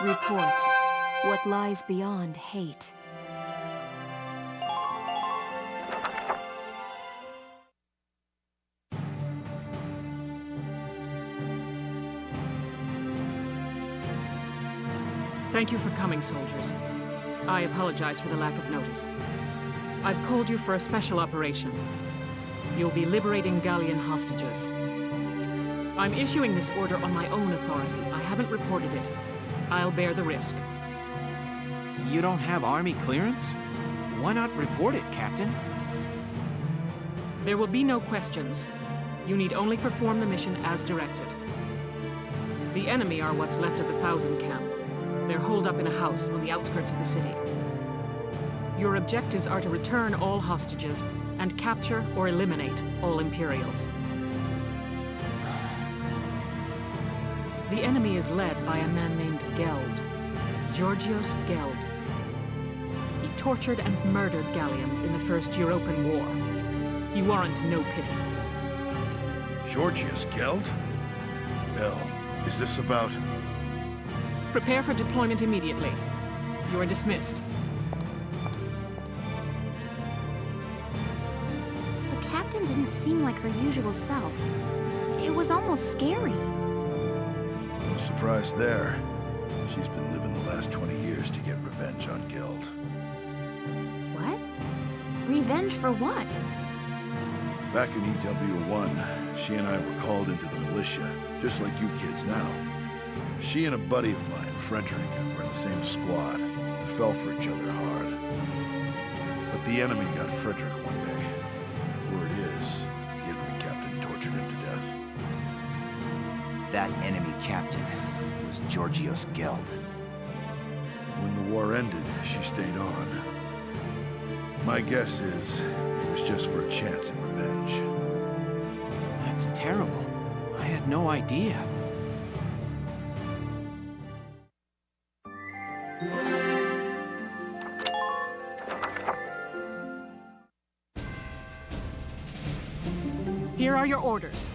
Report what lies beyond hate. Thank you for coming, soldiers. I apologize for the lack of notice. I've called you for a special operation. You'll be liberating Gallian hostages. I'm issuing this order on my own authority. I haven't reported it. I'll bear the risk. You don't have army clearance? Why not report it, Captain? There will be no questions. You need only perform the mission as directed. The enemy are what's left of the Fouzen camp. They're holed up in a house on the outskirts of the city. Your objectives are to return all hostages and capture or eliminate all Imperials. The enemy is led by a man named Geld, Giorgios Geld. He tortured and murdered Gallians in the First European War. He warrants no pity. Giorgios Geld? Well, is this about... Prepare for deployment immediately. You are dismissed. The captain didn't seem like her usual self. It was almost scary. No surprise there. She's been living the last 20 years to get revenge on Geld. What? Revenge for what? Back in EW1, she and I were called into the militia, just like you kids now. She and a buddy of mine, Frederick, were in the same squad and fell for each other hard. But the enemy got Frederick one day. Word is, the enemy captain tortured him to death. That enemy captain was Giorgios Geld. When the war ended, she stayed on. My guess is it was just for a chance at revenge. That's terrible. I had no idea. Here are your orders.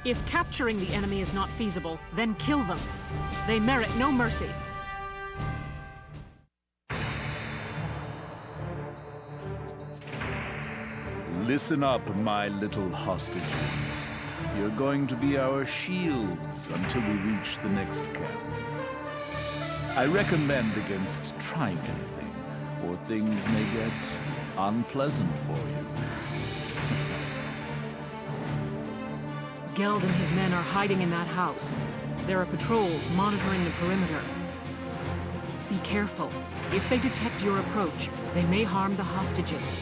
If capturing the enemy is not feasible, then kill them. They merit no mercy. Listen up, my little hostages. You're going to be our shields until we reach the next camp. I recommend against trying anything, or things may get unpleasant for you. Geld and his men are hiding in that house. There are patrols monitoring the perimeter. Be careful. If they detect your approach, they may harm the hostages.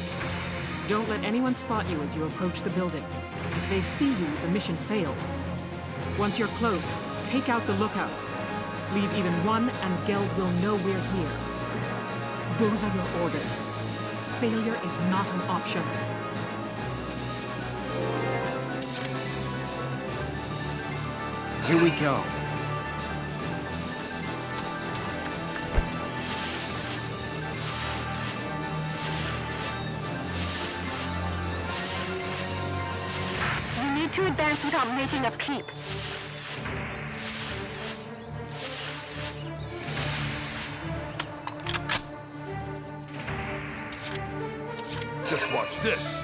Don't let anyone spot you as you approach the building. If they see you, the mission fails. Once you're close, take out the lookouts. Leave even one, and Geld will know we're here. Those are your orders. Failure is not an option. Here we go. You need to advance without making a peep. Watch this!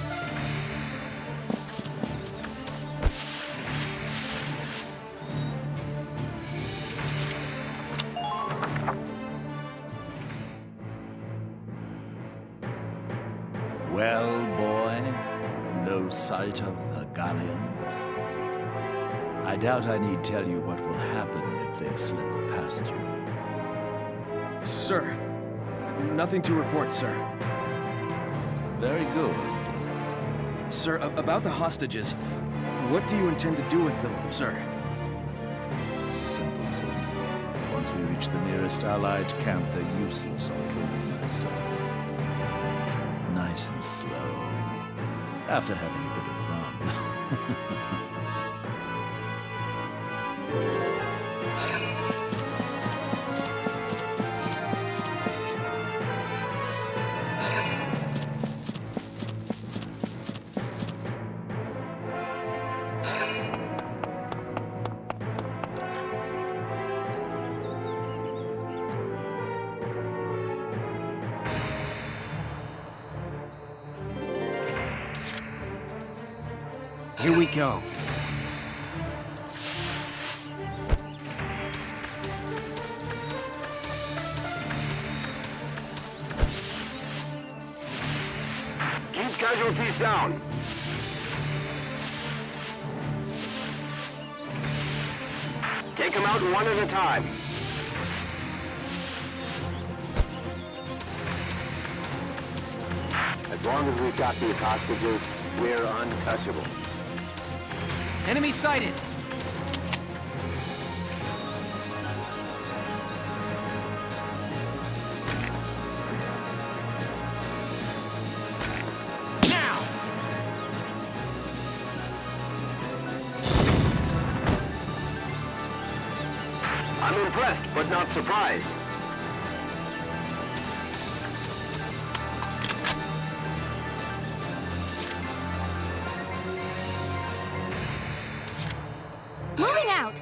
Well, boy, no sight of the galleons? I doubt I need tell you what will happen if they slip past you. Sir, nothing to report, sir. Very good. Sir, about the hostages, what do you intend to do with them, sir? Simpleton. Once we reach the nearest Allied camp, they're useless. I'll kill them myself. Nice and slow. After having a bit of fun. Here we go. Keep casualties down. Take them out one at a time. As long as we've got these hostages, we're untouchable. Enemy sighted! Now! I'm impressed, but not surprised. Moving out!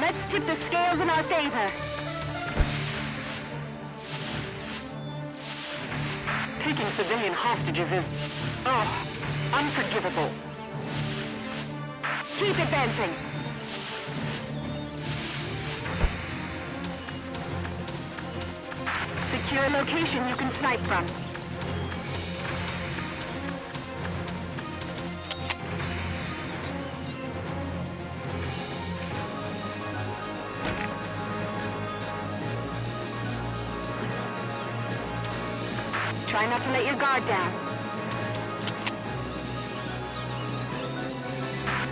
Let's tip the scales in our favor. Taking civilian hostages is... Unforgivable. Keep advancing. Secure a location you can snipe from. Try not to let your guard down.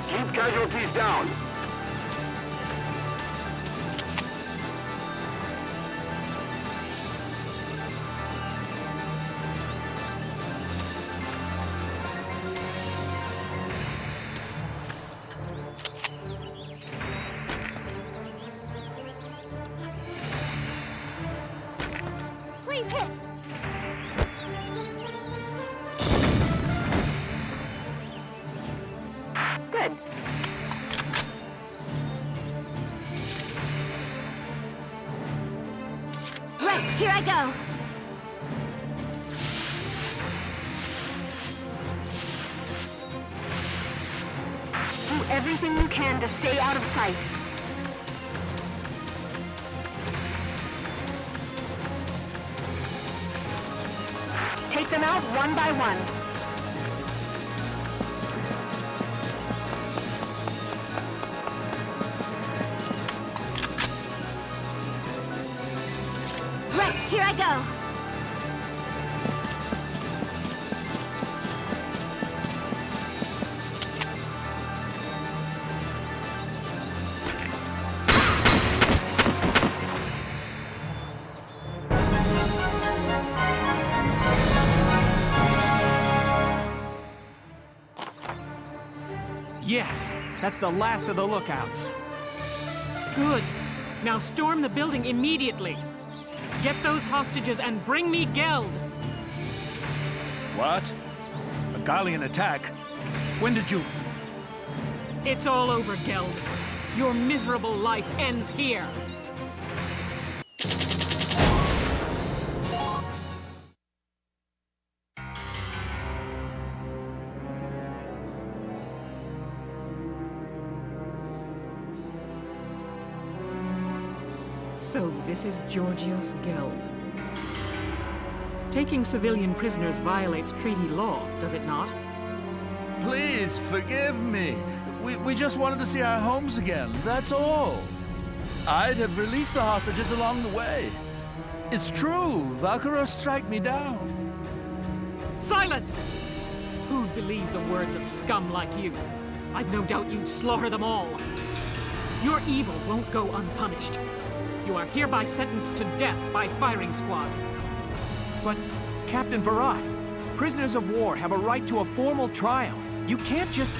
Keep casualties down. Please hit! Good. Right, here I go! Do everything you can to stay out of sight. Take them out one by one. Right, here I go! Yes, that's the last of the lookouts. Good. Now storm the building immediately. Get those hostages and bring me Geld. What? A galleon attack? When did you... It's all over, Geld. Your miserable life ends here. So, this is Giorgios Geld. Taking civilian prisoners violates treaty law, does it not? Please, forgive me. We just wanted to see our homes again, that's all. I'd have released the hostages along the way. It's true, Valkyria strike me down. Silence! Who'd believe the words of scum like you? I've no doubt you'd slaughter them all. Your evil won't go unpunished. You are hereby sentenced to death by firing squad. But, Captain Varrot, prisoners of war have a right to a formal trial. You can't just...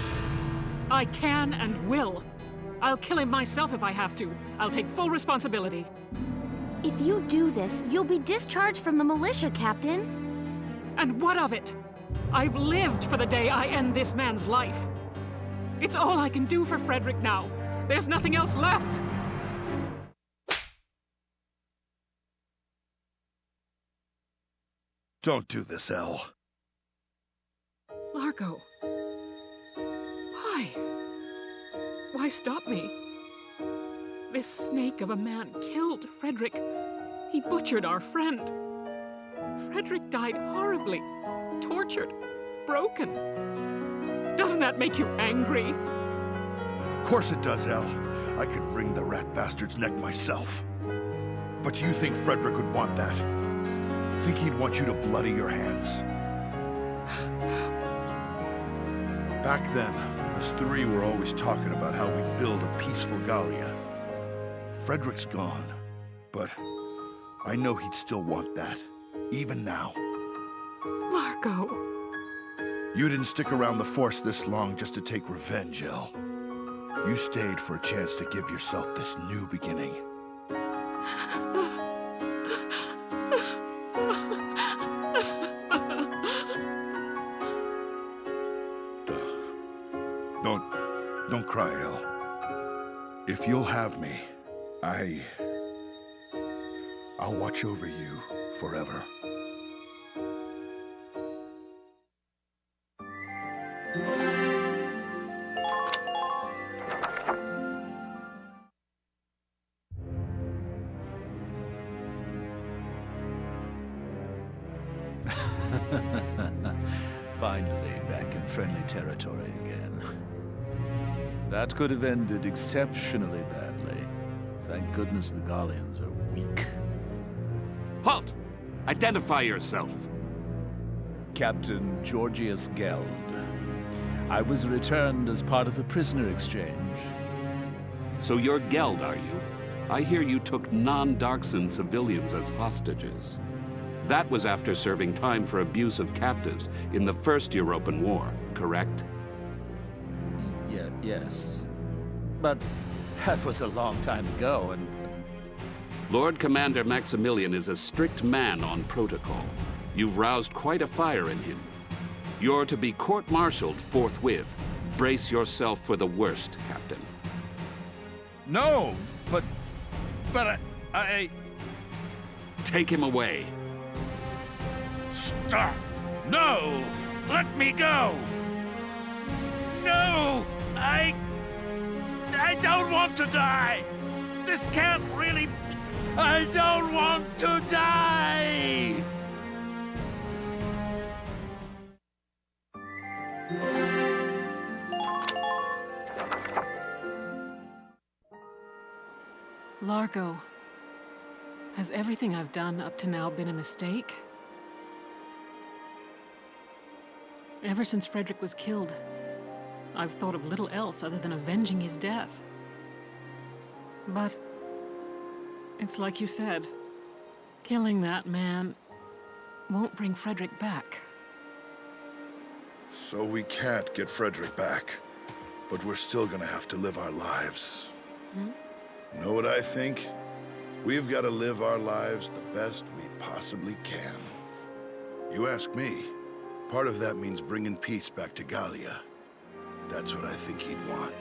I can and will. I'll kill him myself if I have to. I'll take full responsibility. If you do this, you'll be discharged from the militia, Captain. And what of it? I've lived for the day I end this man's life. It's all I can do for Frederick now. There's nothing else left. Don't do this, Elle. Largo. Why? Why stop me? This snake of a man killed Frederick. He butchered our friend. Frederick died horribly, tortured, broken. Doesn't that make you angry? Of course it does, Elle. I could wring the rat bastard's neck myself. But you think Frederick would want that? Think he'd want you to bloody your hands? Back then, us three were always talking about how we'd build a peaceful Gallia. Frederick's gone, but I know he'd still want that, even now. Largo. You didn't stick around the Force this long just to take revenge, Elle. You stayed for a chance to give yourself this new beginning. Don't cry, Elle. If you'll have me, I'll watch over you forever. Finally, back in friendly territory again. That could have ended exceptionally badly. Thank goodness the Gallians are weak. Halt! Identify yourself. Captain Giorgios Geld. I was returned as part of a prisoner exchange. So you're Geld, are you? I hear you took non-Darkson civilians as hostages. That was after serving time for abuse of captives in the First European War, correct? Yes. But that was a long time ago, and... Lord Commander Maximilian is a strict man on protocol. You've roused quite a fire in him. You're to be court-martialed forthwith. Brace yourself for the worst, Captain. No, but I... Take him away. Stop! No! Let me go! No! I don't want to die! This can't really... I don't want to die! Largo, has everything I've done up to now been a mistake? Ever since Frederick was killed, I've thought of little else other than avenging his death. But it's like you said, killing that man won't bring Frederick back. So we can't get Frederick back, but we're still gonna have to live our lives. Know what I think? We've got to live our lives the best we possibly can. You ask me, part of that means bringing peace back to Gallia. That's what I think he'd want.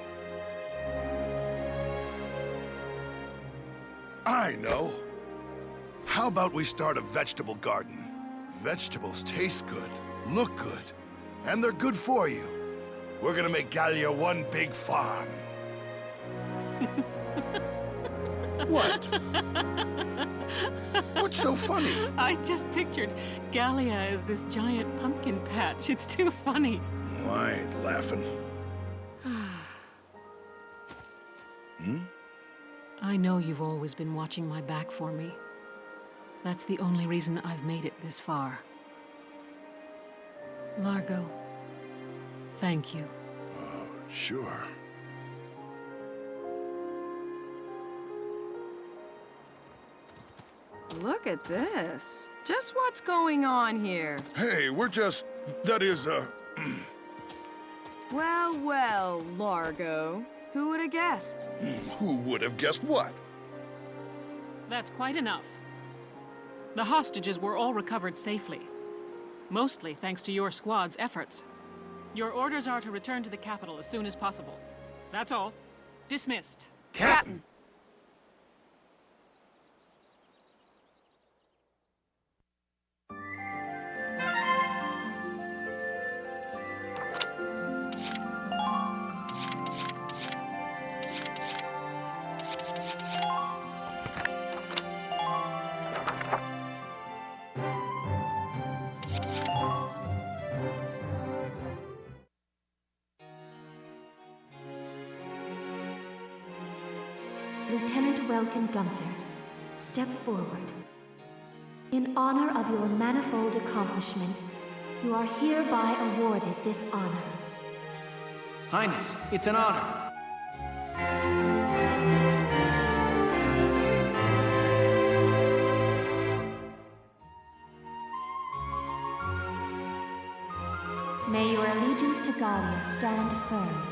I know. How about we start a vegetable garden? Vegetables taste good, look good, and they're good for you. We're gonna make Gallia one big farm. What? What's so funny? I just pictured Gallia as this giant pumpkin patch. It's too funny. I ain't laughing. I know you've always been watching my back for me. That's the only reason I've made it this far. Largo, thank you. Sure. Look at this. Just what's going on here? Hey, we're just... that is, Well, well, Largo. Who would have guessed? Who would have guessed what? That's quite enough. The hostages were all recovered safely. Mostly thanks to your squad's efforts. Your orders are to return to the capital as soon as possible. That's all. Dismissed. Captain! Lieutenant Welkin Gunther, step forward. In honor of your manifold accomplishments, you are hereby awarded this honor. Highness, it's an honor. May your allegiance to Gallia stand firm.